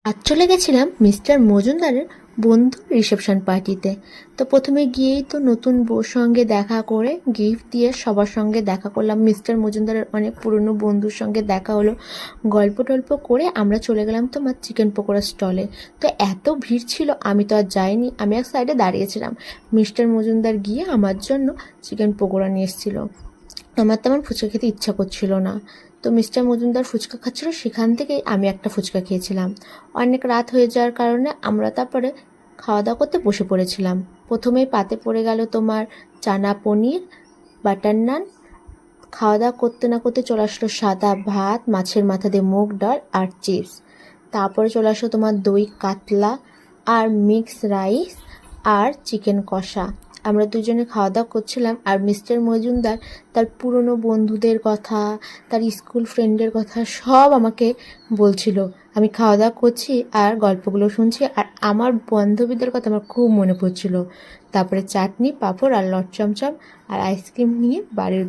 আজ চলে গেছিলাম মিস্টার মজুমদারের বন্ধুর রিসেপশন পার্টিতে। তো প্রথমে গিয়েই তো নতুন বউর সঙ্গে দেখা করে গিফট দিয়ে সবার সঙ্গে দেখা করলাম। মিস্টার মজুমদারের অনেক পুরনো বন্ধুর সঙ্গে দেখা হলো। গল্প টল্প করে আমরা চলে গেলাম তোমার চিকেন পকোড়া স্টলে। তো এত ভিড় ছিল, আমি তো আর যাইনি, আমি এক সাইডে দাঁড়িয়েছিলাম। মিস্টার মজুমদার গিয়ে আমার জন্য চিকেন পকোড়া নিয়ে এসেছিলো। আমার তেমন ফুচকা খেতে ইচ্ছা করছিল না, তো মিস্টার মজুমদার ফুচকা খাচ্ছিল, সেখান থেকেই আমি একটা ফুচকা খেয়েছিলাম। অনেক রাত হয়ে যাওয়ার কারণে আমরা তারপরে খাওয়া দাওয়া করতে বসে পড়েছিলাম। প্রথমেই পাতে পড়ে গেল তোমার চানা পনির, বাটার নান। খাওয়া দাওয়া করতে না করতে চলে আসলো সাদা ভাত, মাছের মাথা দিয়ে মুগ ডাল আর চিপস। তারপরে চলে আসলো তোমার দই কাতলা আর মিক্স রাইস আর চিকেন কষা। আমরা দুজনে খাওয়া দাওয়া করছিলাম, আর মিস্টার মজুমদার তার পুরনো বন্ধুদের কথা, তার স্কুল ফ্রেন্ডের কথা সব আমাকে বলছিল। আমি খাওয়া দাওয়া করছি আর গল্পগুলো শুনছি, আর আমার বান্ধবীদের কথা আমার খুব মনে পড়ছিল। তারপরে চাটনি, পাঁপড় আর লট চমচম আর আইসক্রিম নিয়ে বাড়ির